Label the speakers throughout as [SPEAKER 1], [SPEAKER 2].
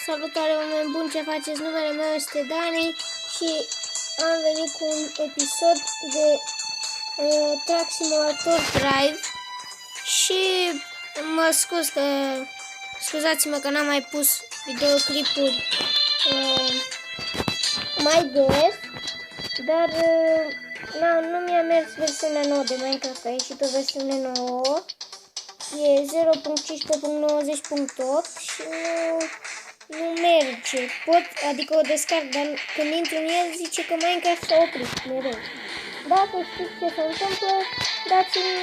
[SPEAKER 1] Salutare, oameni buni, ce faceți? Numele meu este Dani și am venit cu un episod de Truck Simulator Drive și mă scuz că, scuzați-mă că n-am mai pus videoclipuri mai des, dar nu mi-a mers versiunea nouă de Minecraft, a ieșit o versiune nouă, e 0.15.90.8 și nu merge. Adică o descarc, dar când intru în el zice că Minecraft s-a oprit mereu. Dacă știți ce se întâmplă, dați-mi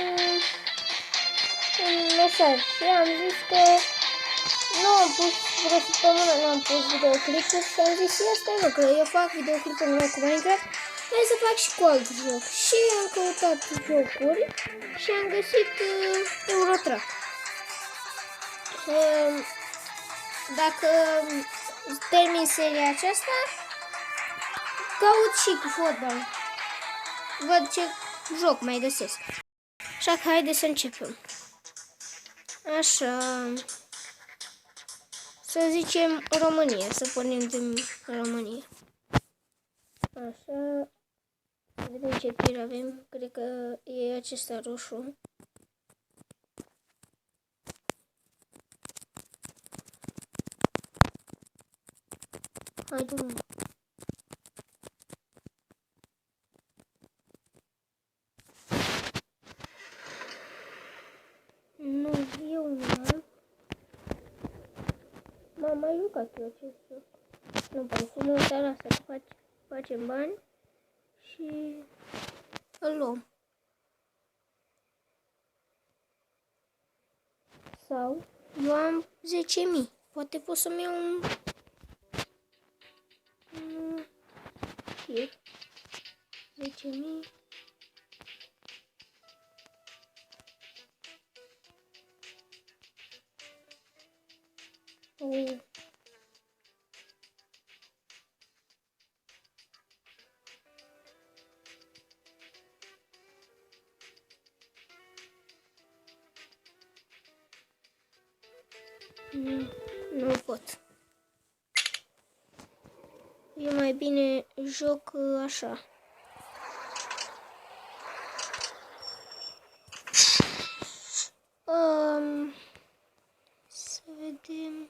[SPEAKER 1] un mesaj. Și am zis că nu am pus vreo săptămână, nu am pus videoclipuri și am zis asta nu, că eu fac videoclipuri numai cu Minecraft, hai să fac și cu alt joc. Și am căutat jocuri și am găsit Eurotrack. Dacă termin seria aceasta, caut și cu fotbal. Văd ce joc mai găsesc. Așa că haide să începem. Așa. Să zicem România, să pornim din România. Așa. Vedem ce tir avem. Cred că e acesta roșu. Haide, mă. Nu, eu nu am. M-am mai jucat eu acest joc. Nu pot frumos, dar asta că facem bani și îl luăm. Sau eu am 10.000. Poate pot să-mi iau un... tir. 10.000. Nu pot. Eu mai bine joc așa. Să vedem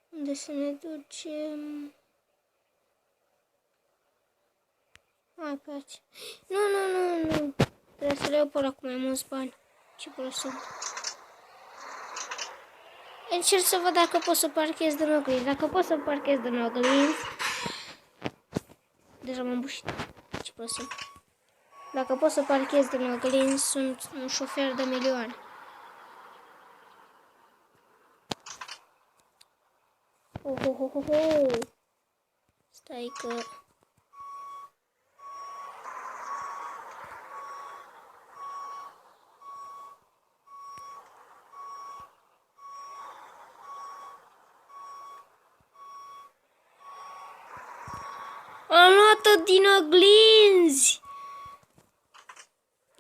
[SPEAKER 1] unde să ne ducem. Hai pe aici. Nu. Trebuie să le iau pe ăla cu mai mulți bani. Ce prost sunt. Încerc să văd dacă pot să parchez din oglinzi. Dacă pot să parchez din oglinzi. Deja m-am bușit. Ce prost sunt. Dacă pot să parchez din oglinzi, sunt un șofer de milioane. Stai că... Am luat-o din oglinzi!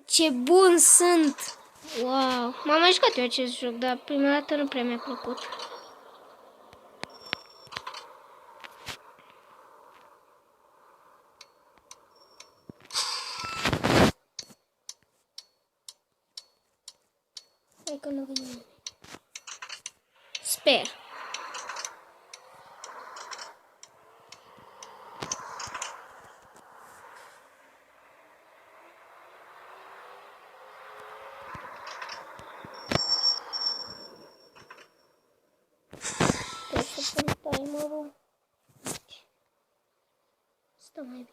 [SPEAKER 1] Ce bun sunt! Wow! M-am mai jucat eu acest joc, dar prima dată nu prea mi-a plăcut. Hai că nu vine nimeni. Sper. Timerul. Stă mai bine.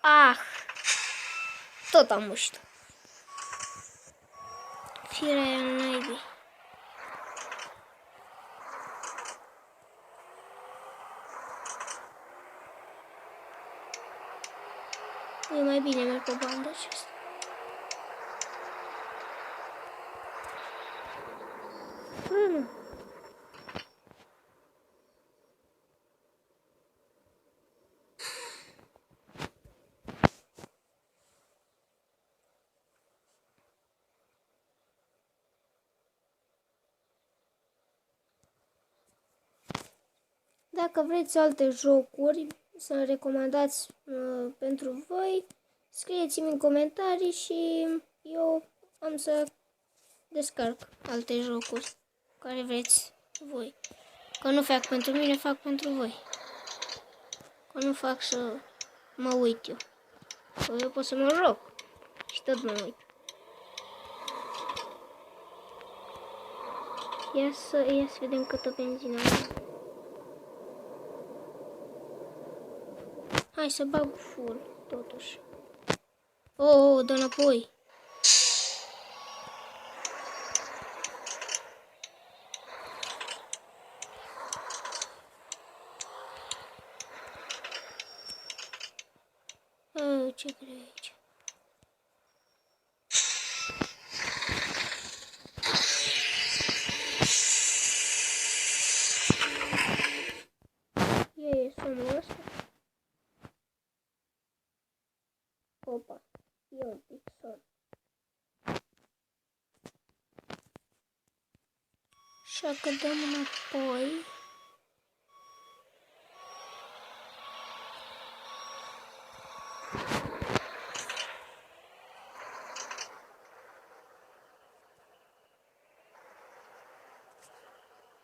[SPEAKER 1] Ah! Tot am mușit. Firea aia în naibii. E mai bine merg pe bandă aceasta. Dacă vreți alte jocuri să recomandați pentru voi, scrieți-mi în comentarii și eu am să descarc alte jocuri care vreți voi. Că nu fac pentru mine, fac pentru voi. Că nu fac să mă uit eu. Că eu pot să mă joc și tot mă uit. Ia să vedem câtă benzină am. Hai să bag full, totuși. Oh, dă înapoi. Oh, ce greu e aici. E somnul ăsta? Opa, e un pic somn. Așa că dăm înapoi.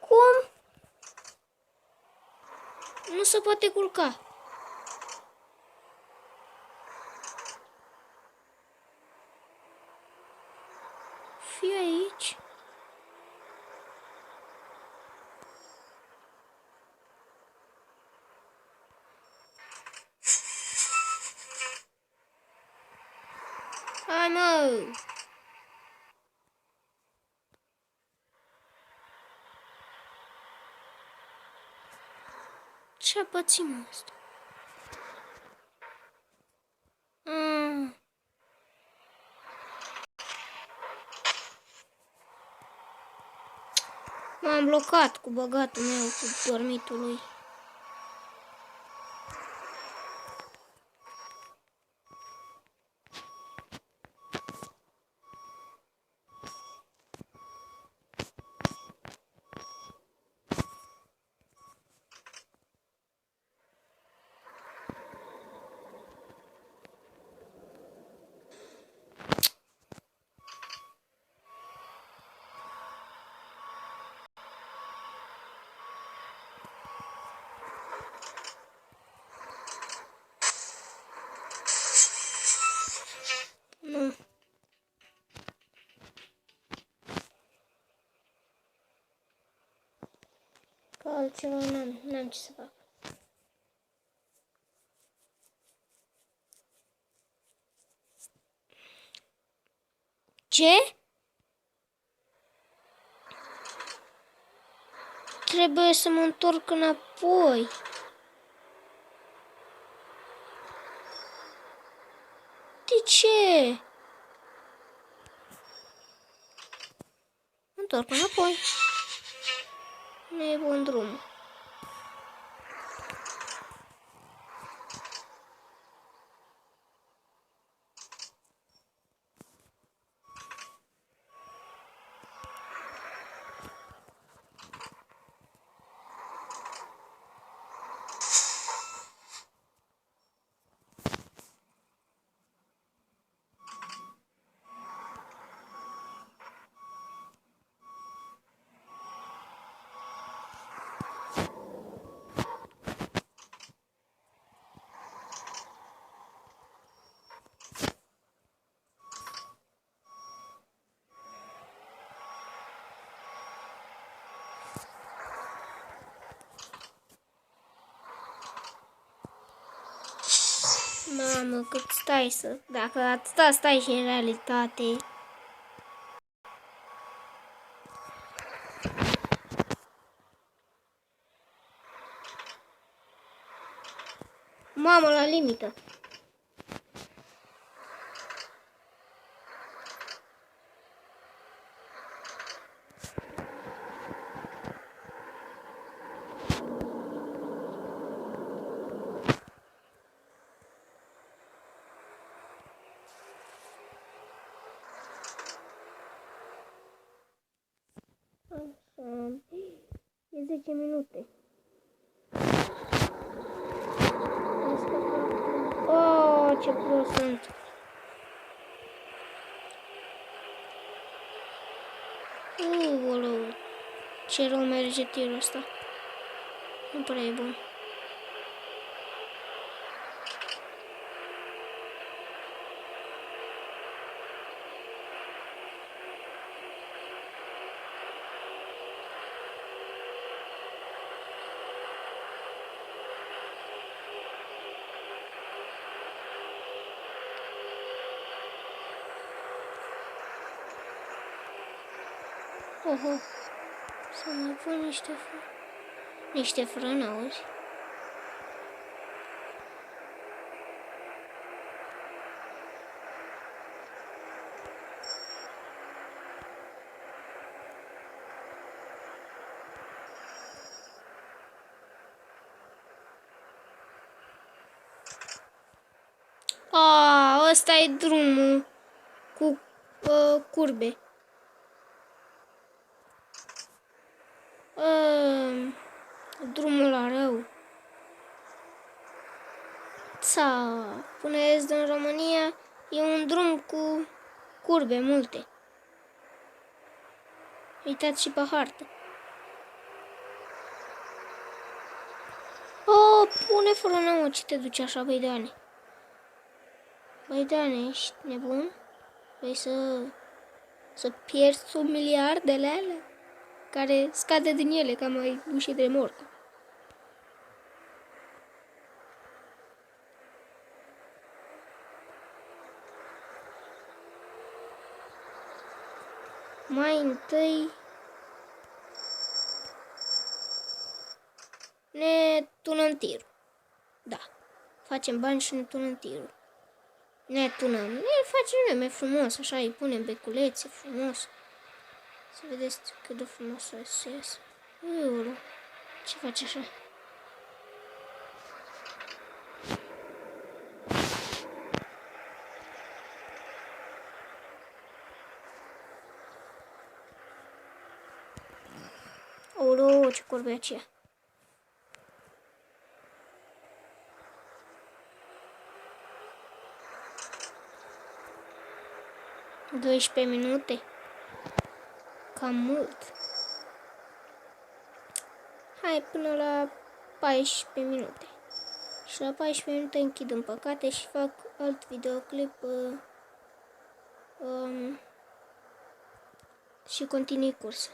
[SPEAKER 1] Cum? Nu se poate culca. Fii aici. Hai, mă! Ce-a pățit, mă, ăsta? M-am blocat cu băgatul meu, cu dormitul lui. Nu. Că altceva n-am ce să fac. Ce? Trebuie să mă întorc înapoi. De ce? Mă întorc înapoi. Nu e bun drum. Mamă, cât stai să... Dacă atâta stai și în realitate... Mamă, la limită. Așa. E 10 minute. ce pro sunt. Uuu, ce rău merge tirul ăsta. Nu prea e bun. Oho, să mai pun niște frâne, auzi? Ăsta e drumul cu curbe. Drumul la rău. Până est în România e un drum cu curbe multe. Uitați și pe hartă. Pune frână, mă, ce te duci așa, Băidane? Băidane, ești nebun? Vrei să pierzi 1 miliard de lele? Care scade din ele ca mai ușii de mort. Mai întâi ne tunăm tirul. Da, facem bani și ne tunăm tirul. Ne tunăm, ne facem noi mai frumos, așa, îi punem beculețe frumos. Să vedeți cât de frumos o să iasă. Ce face așa? Aoleu, ce curbe e aceea? - 12 minute. Cam mult. Hai până la 14 minute. Și la 14 minute închid în păcate și fac alt videoclip și continui cursa.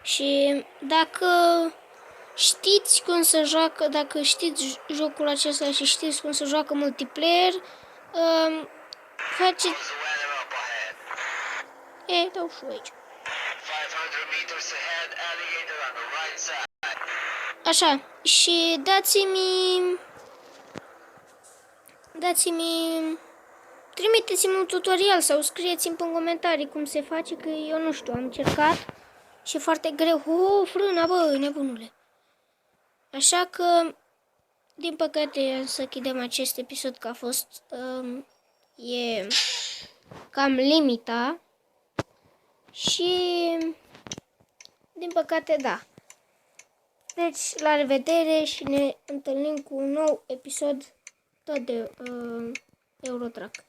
[SPEAKER 1] Și dacă știți cum să joacă, dacă știți jocul acesta și știți cum să joacă multiplayer, faceți... dau și aici. Așa, și trimiteți-mi un tutorial sau scrieți-mi în comentarii cum se face, că eu nu știu, am încercat și e foarte greu. Frâna, bă, nebunule. Așa că, din păcate, să chidem acest episod, că a fost, e cam limita și, din păcate, da. Deci, la revedere și ne întâlnim cu un nou episod tot de Eurotrack.